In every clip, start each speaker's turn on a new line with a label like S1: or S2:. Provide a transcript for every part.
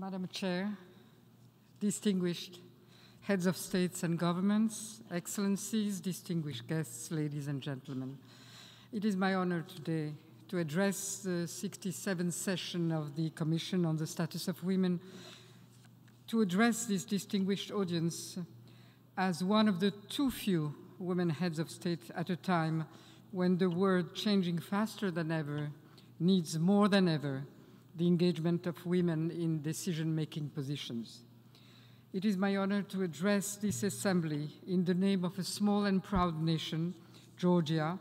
S1: Madam Chair, distinguished heads of states and governments, excellencies, distinguished guests, ladies and gentlemen. It is my honor today to address the 67th session of the Commission on the Status of Women, to address this distinguished audience as one of the too few women heads of state at a time when the world, changing faster than ever, needs more than ever the engagement of women in decision-making positions. It is my honor to address this assembly in the name of a small and proud nation, Georgia,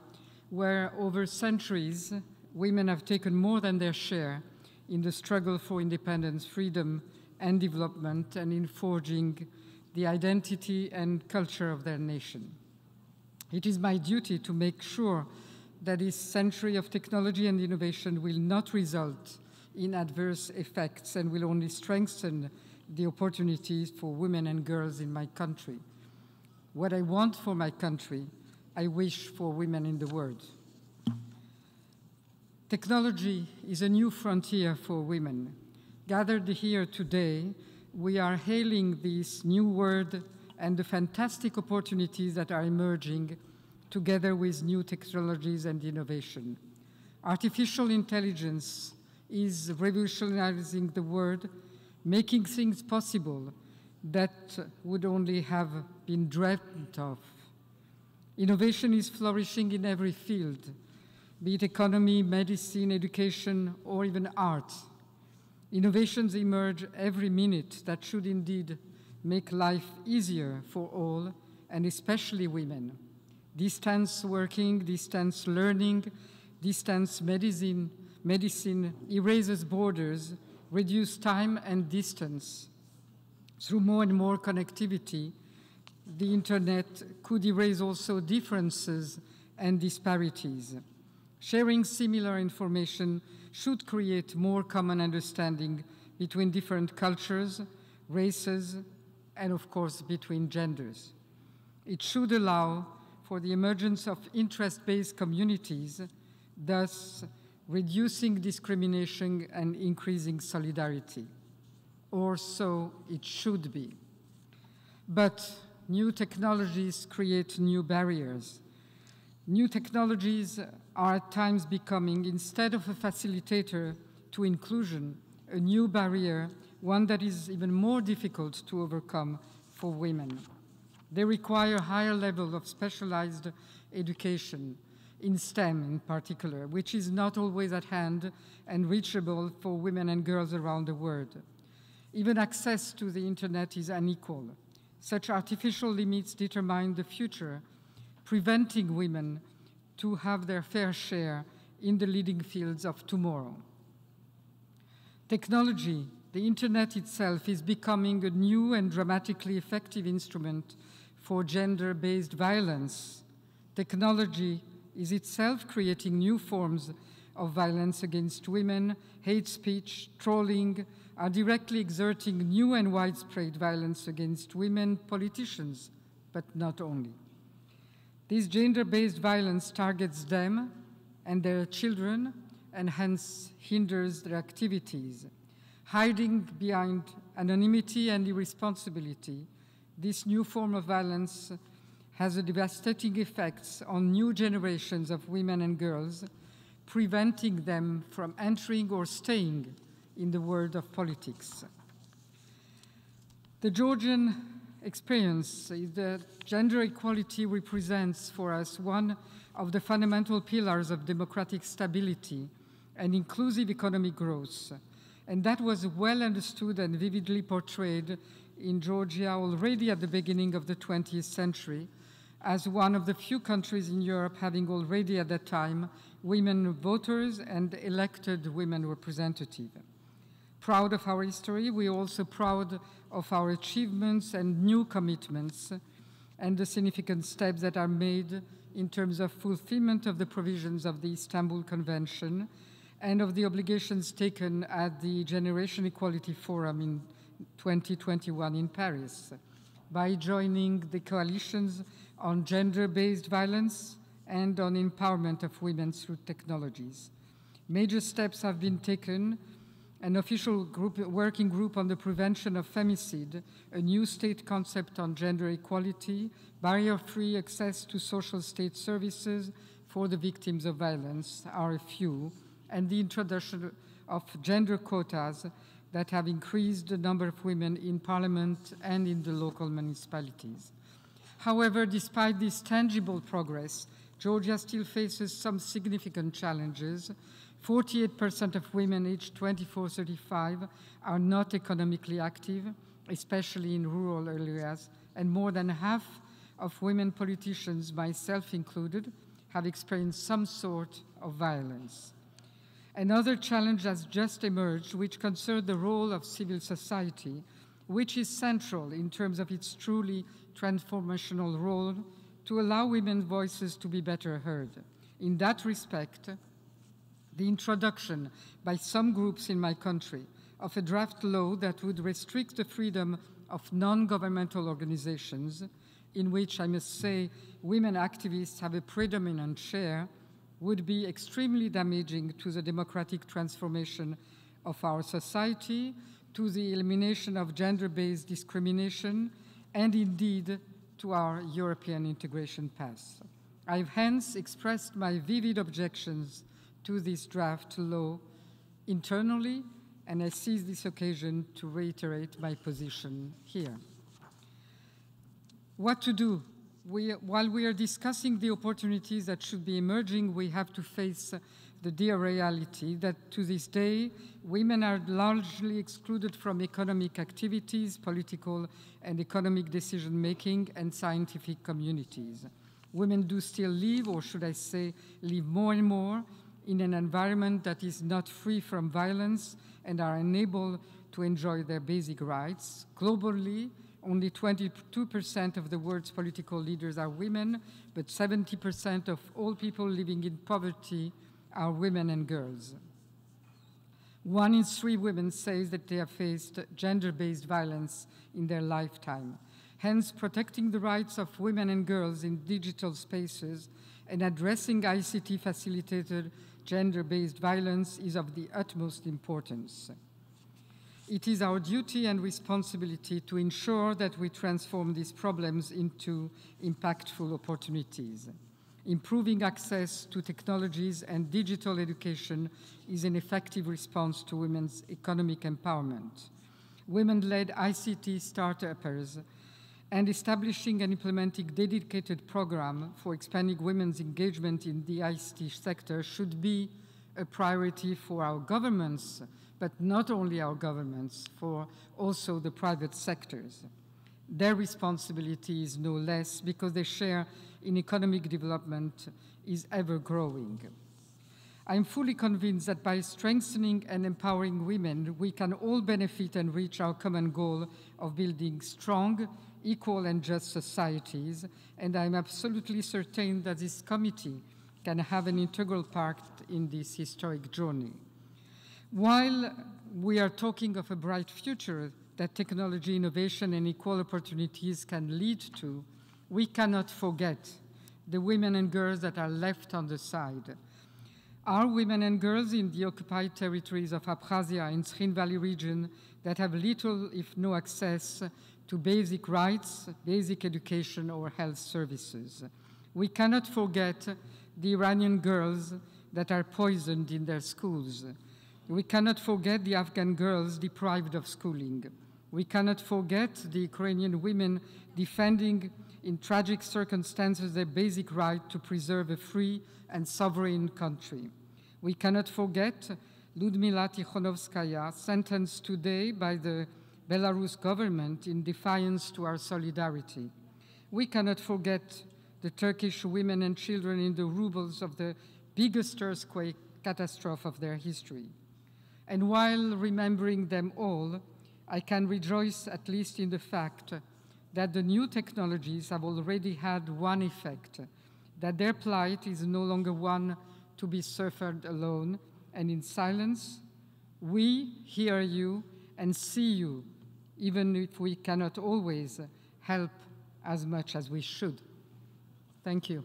S1: where over centuries, women have taken more than their share in the struggle for independence, freedom, and development, and in forging the identity and culture of their nation. It is my duty to make sure that this century of technology and innovation will not result in adverse effects and will only strengthen the opportunities for women and girls in my country. What I want for my country, I wish for women in the world. Technology is a new frontier for women. Gathered here today, we are hailing this new world and the fantastic opportunities that are emerging together with new technologies and innovation. Artificial intelligence is revolutionizing the world, making things possible that would only have been dreamt of. Innovation is flourishing in every field, be it economy, medicine, education, or even art. Innovations emerge every minute that should indeed make life easier for all, and especially women. Distance working, distance learning, distance medicine erases borders, reduces time and distance. Through more and more connectivity, the internet could erase also differences and disparities. Sharing similar information should create more common understanding between different cultures, races, and of course between genders. It should allow for the emergence of interest-based communities, thus reducing discrimination and increasing solidarity. Or so it should be. But new technologies create new barriers. New technologies are at times becoming, instead of a facilitator to inclusion, a new barrier, one that is even more difficult to overcome for women. They require a higher level of specialized education, in STEM in particular, which is not always at hand and reachable for women and girls around the world. Even access to the internet is unequal. Such artificial limits determine the future, preventing women to have their fair share in the leading fields of tomorrow. Technology, the internet itself, is becoming a new and dramatically effective instrument for gender-based violence. Technology is itself creating new forms of violence against women. Hate speech, trolling are directly exerting new and widespread violence against women politicians, but not only. This gender-based violence targets them and their children and hence hinders their activities. Hiding behind anonymity and irresponsibility, this new form of violence has a devastating effects on new generations of women and girls, preventing them from entering or staying in the world of politics. The Georgian experience is that gender equality represents for us one of the fundamental pillars of democratic stability and inclusive economic growth. And that was well understood and vividly portrayed in Georgia already at the beginning of the 20th century, as one of the few countries in Europe having already at that time women voters and elected women representatives. Proud of our history, we are also proud of our achievements and new commitments and the significant steps that are made in terms of fulfillment of the provisions of the Istanbul Convention and of the obligations taken at the Generation Equality Forum in 2021 in Paris by joining the coalitions on gender-based violence and on empowerment of women through technologies. Major steps have been taken an official working group on the prevention of femicide, a new state concept on gender equality, barrier-free access to social state services for the victims of violence are a few, and the introduction of gender quotas that have increased the number of women in parliament and in the local municipalities. However, despite this tangible progress, Georgia still faces some significant challenges. 48% of women aged 24-35 are not economically active, especially in rural areas, and more than half of women politicians, myself included, have experienced some sort of violence. Another challenge has just emerged, which concerns the role of civil society, which is central in terms of its truly transformational role to allow women's voices to be better heard. In that respect, the introduction by some groups in my country of a draft law that would restrict the freedom of non-governmental organizations, in which I must say women activists have a predominant share, would be extremely damaging to the democratic transformation of our society, to the elimination of gender-based discrimination, and indeed to our European integration path. I've hence expressed my vivid objections to this draft law internally, and I seize this occasion to reiterate my position here. What to do? While we are discussing the opportunities that should be emerging, we have to face the dire reality that to this day, women are largely excluded from economic activities, political and economic decision-making, and scientific communities. Women do still live, or should I say, live more and more, in an environment that is not free from violence and are unable to enjoy their basic rights. Globally, only 22% of the world's political leaders are women, but 70% of all people living in poverty are women and girls. 1 in 3 women says that they have faced gender-based violence in their lifetime. Hence, protecting the rights of women and girls in digital spaces and addressing ICT-facilitated gender-based violence is of the utmost importance. It is our duty and responsibility to ensure that we transform these problems into impactful opportunities. Improving access to technologies and digital education is an effective response to women's economic empowerment. Women-led ICT start-uppers and establishing and implementing dedicated program for expanding women's engagement in the ICT sector should be a priority for our governments, but not only our governments, for also the private sectors. Their responsibility is no less because their share in economic development is ever growing. I'm fully convinced that by strengthening and empowering women, we can all benefit and reach our common goal of building strong, equal and just societies, and I'm absolutely certain that this committee can have an integral part in this historic journey. While we are talking of a bright future that technology, innovation, and equal opportunities can lead to, we cannot forget the women and girls that are left on the side. Our women and girls in the occupied territories of Abkhazia and Skhin Valley region that have little, if no access to basic rights, basic education, or health services. We cannot forget the Iranian girls that are poisoned in their schools. We cannot forget the Afghan girls deprived of schooling. We cannot forget the Ukrainian women defending in tragic circumstances their basic right to preserve a free and sovereign country. We cannot forget Ludmila Tikhonovskaya, sentenced today by the Belarus government in defiance to our solidarity. We cannot forget the Turkish women and children in the rubbles of the biggest earthquake catastrophe of their history. And while remembering them all, I can rejoice at least in the fact that the new technologies have already had one effect, that their plight is no longer one to be suffered alone, and in silence, we hear you and see you, even if we cannot always help as much as we should. Thank you.